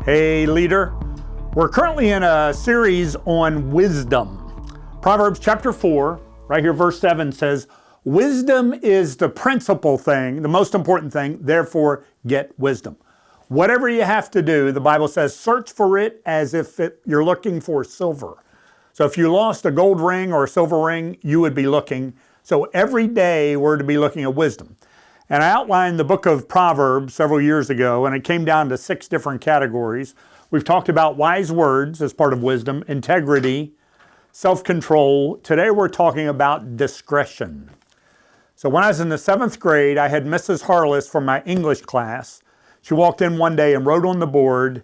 Hey, leader. We're currently in a series on wisdom. Proverbs chapter 4, right here, verse 7 says, wisdom is the principal thing, the most important thing, therefore get wisdom. Whatever you have to do, the Bible says, search for it as if you're looking for silver. So if you lost a gold ring or a silver ring, you would be looking. So every day we're to be looking at wisdom. And I outlined the book of Proverbs several years ago, and it came down to 6 different categories. We've talked about wise words as part of wisdom, integrity, self-control. Today we're talking about discretion. So when I was in the 7th grade, I had Mrs. Harless from my English class. She walked in one day and wrote on the board,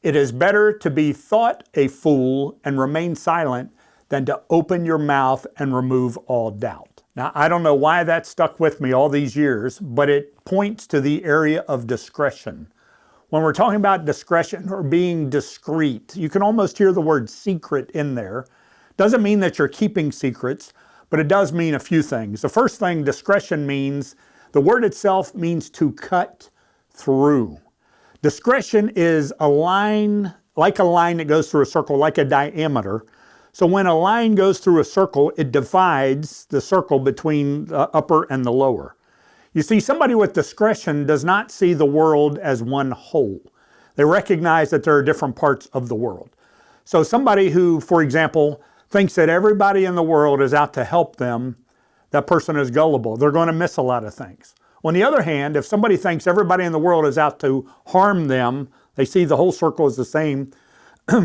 "It is better to be thought a fool and remain silent than to open your mouth and remove all doubt." Now, I don't know why that stuck with me all these years, but it points to the area of discretion. When we're talking about discretion or being discreet, you can almost hear the word secret in there. Doesn't mean that you're keeping secrets, but it does mean a few things. The first thing discretion means, the word itself means to cut through. Discretion is a line, like a line that goes through a circle, like a diameter. So when a line goes through a circle, it divides the circle between the upper and the lower. You see, somebody with discretion does not see the world as one whole. They recognize that there are different parts of the world. So somebody who, for example, thinks that everybody in the world is out to help them, that person is gullible. They're going to miss a lot of things. On the other hand, if somebody thinks everybody in the world is out to harm them, they see the whole circle as the same,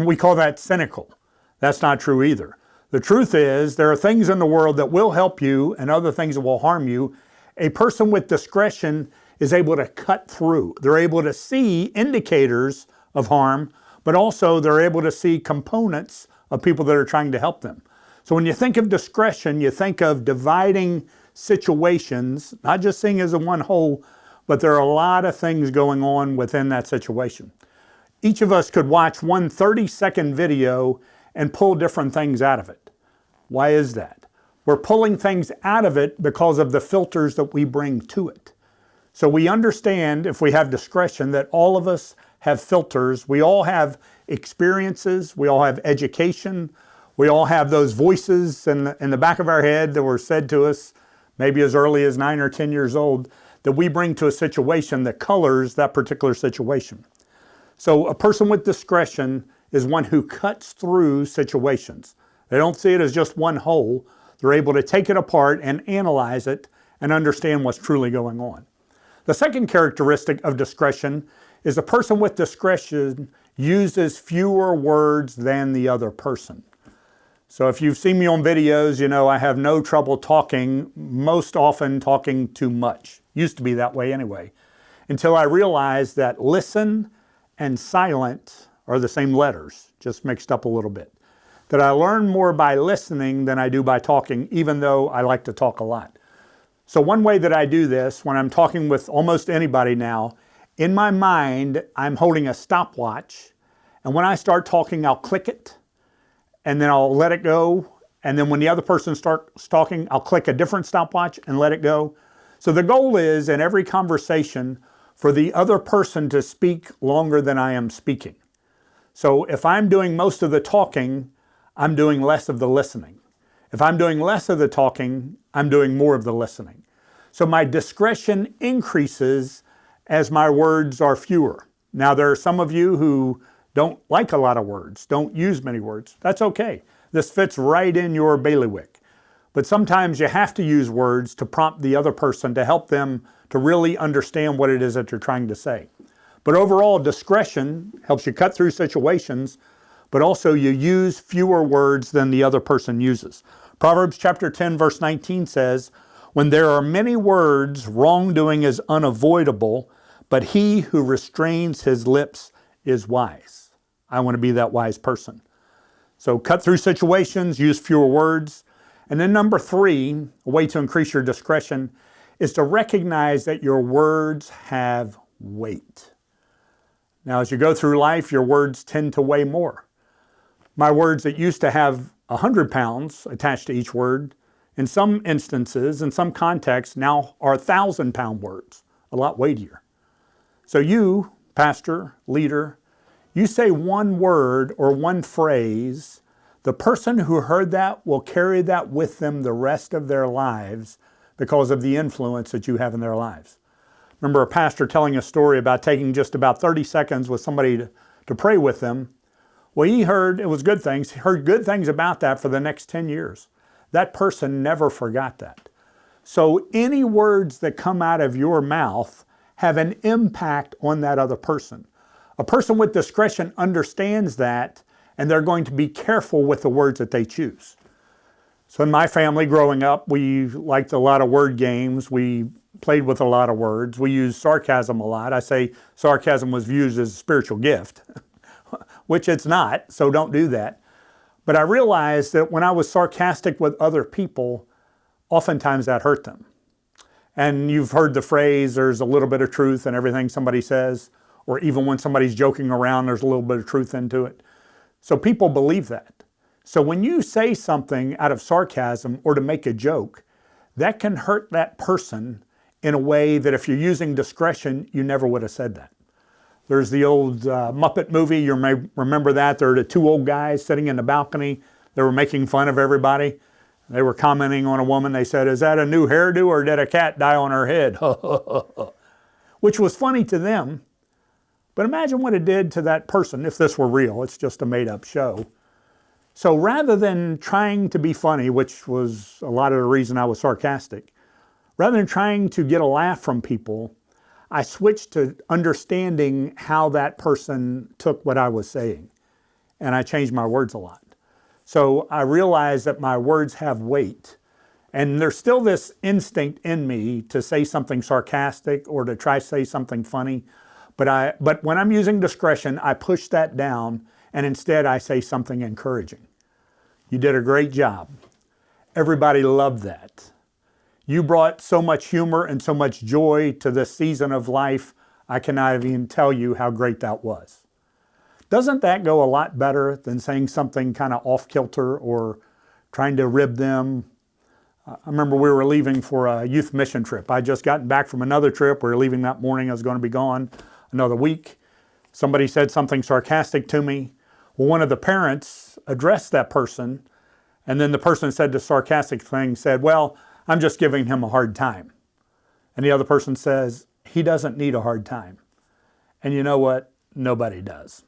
we call that cynical. That's not true either. The truth is, there are things in the world that will help you and other things that will harm you. A person with discretion is able to cut through. They're able to see indicators of harm, but also they're able to see components of people that are trying to help them. So when you think of discretion, you think of dividing situations, not just seeing as a one whole, but there are a lot of things going on within that situation. Each of us could watch one 30-second video and pull different things out of it. Why is that? We're pulling things out of it because of the filters that we bring to it. So we understand, if we have discretion, that all of us have filters. We all have experiences. We all have education. We all have those voices in the back of our head that were said to us maybe as early as 9 or 10 years old that we bring to a situation that colors that particular situation. So a person with discretion is one who cuts through situations. They don't see it as just one whole. They're able to take it apart and analyze it and understand what's truly going on. The second characteristic of discretion is a person with discretion uses fewer words than the other person. So if you've seen me on videos, you know I have no trouble talking, most often talking too much. Used to be that way anyway, until I realized that listen and silent are the same letters, just mixed up a little bit. That I learn more by listening than I do by talking, even though I like to talk a lot. So one way that I do this, when I'm talking with almost anybody now, in my mind, I'm holding a stopwatch, and when I start talking, I'll click it, and then I'll let it go, and then when the other person starts talking, I'll click a different stopwatch and let it go. So the goal is, in every conversation, for the other person to speak longer than I am speaking. So if I'm doing most of the talking, I'm doing less of the listening. If I'm doing less of the talking, I'm doing more of the listening. So my discretion increases as my words are fewer. Now, there are some of you who don't like a lot of words, don't use many words. That's okay. This fits right in your bailiwick. But sometimes you have to use words to prompt the other person to help them to really understand what it is that you're trying to say. But overall, discretion helps you cut through situations, but also you use fewer words than the other person uses. Proverbs chapter 10, verse 19 says, "When there are many words, wrongdoing is unavoidable, but he who restrains his lips is wise." I want to be that wise person. So cut through situations, use fewer words. And then number 3, a way to increase your discretion is to recognize that your words have weight. Now, as you go through life, your words tend to weigh more. My words that used to have 100 pounds attached to each word, in some instances, in some contexts, now are 1,000-pound words, a lot weightier. So you, pastor, leader, You say one word or one phrase, the person who heard that will carry that with them the rest of their lives because of the influence that you have in their lives. Remember a pastor telling a story about taking just about 30 seconds with somebody to pray with them. Well, he heard, it was good things, he heard good things about that for the next 10 years. That person never forgot that. So any words that come out of your mouth have an impact on that other person. A person with discretion understands that, and they're going to be careful with the words that they choose. So in my family growing up, we liked a lot of word games. We played with a lot of words. We used sarcasm a lot. I say sarcasm was viewed as a spiritual gift, which it's not, so don't do that. But I realized that when I was sarcastic with other people, oftentimes that hurt them. And you've heard the phrase, there's a little bit of truth in everything somebody says, or even when somebody's joking around, there's a little bit of truth into it. So people believe that. So when you say something out of sarcasm or to make a joke, that can hurt that person in a way that if you're using discretion, you never would have said that. There's the old Muppet movie, you may remember that. There are the two old guys sitting in the balcony. They were making fun of everybody. They were commenting on a woman. They said, "Is that a new hairdo or did a cat die on her head?" Which was funny to them. But imagine what it did to that person if this were real. It's just a made-up show. So rather than trying to be funny, which was a lot of the reason I was sarcastic, rather than trying to get a laugh from people, I switched to understanding how that person took what I was saying. And I changed my words a lot. So I realized that my words have weight. And there's still this instinct in me to say something sarcastic or to try to say something funny. But when I'm using discretion, I push that down and instead I say something encouraging. You did a great job. Everybody loved that. You brought so much humor and so much joy to this season of life. I cannot even tell you how great that was. Doesn't that go a lot better than saying something kind of off-kilter or trying to rib them? I remember we were leaving for a youth mission trip. I'd just gotten back from another trip. We were leaving that morning. I was going to be gone another week. Somebody said something sarcastic to me. Well, one of the parents addressed that person, and then the person said the sarcastic thing, said, "Well, I'm just giving him a hard time." And the other person says, "He doesn't need a hard time." And you know what? Nobody does.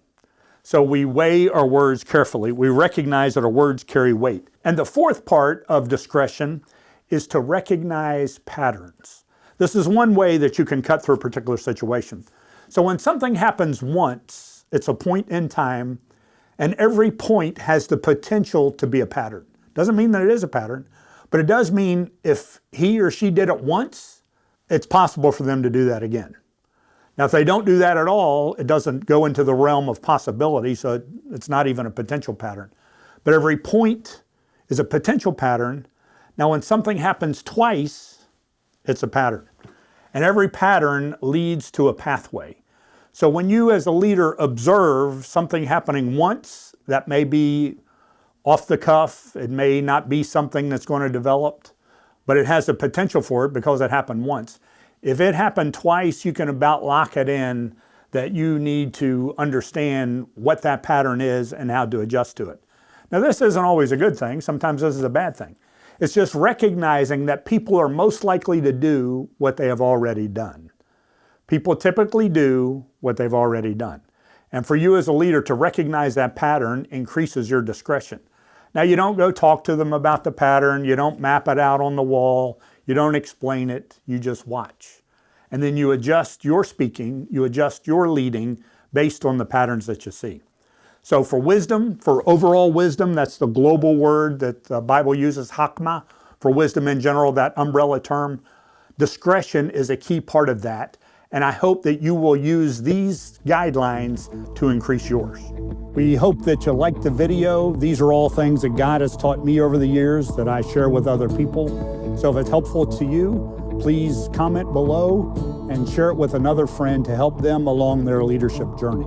So we weigh our words carefully. We recognize that our words carry weight. And the fourth part of discretion is to recognize patterns. This is one way that you can cut through a particular situation. So when something happens once, it's a point in time, and every point has the potential to be a pattern. Doesn't mean that it is a pattern, but it does mean if he or she did it once, it's possible for them to do that again. Now, if they don't do that at all, it doesn't go into the realm of possibility, so it's not even a potential pattern. But every point is a potential pattern. Now, when something happens twice, it's a pattern. And every pattern leads to a pathway. So when you as a leader observe something happening once, that may be off the cuff, it may not be something that's going to develop, but it has the potential for it because it happened once. If it happened twice, you can about lock it in that you need to understand what that pattern is and how to adjust to it. Now, this isn't always a good thing. Sometimes this is a bad thing. It's just recognizing that people are most likely to do what they have already done. People typically do what they've already done. And for you as a leader to recognize that pattern increases your discretion. Now, you don't go talk to them about the pattern. You don't map it out on the wall. You don't explain it. You just watch. And then you adjust your speaking, you adjust your leading based on the patterns that you see. So for wisdom, for overall wisdom, that's the global word that the Bible uses, hakma. For wisdom in general, that umbrella term, discretion is a key part of that. And I hope that you will use these guidelines to increase yours. We hope that you liked the video. These are all things that God has taught me over the years that I share with other people. So if it's helpful to you, please comment below and share it with another friend to help them along their leadership journey.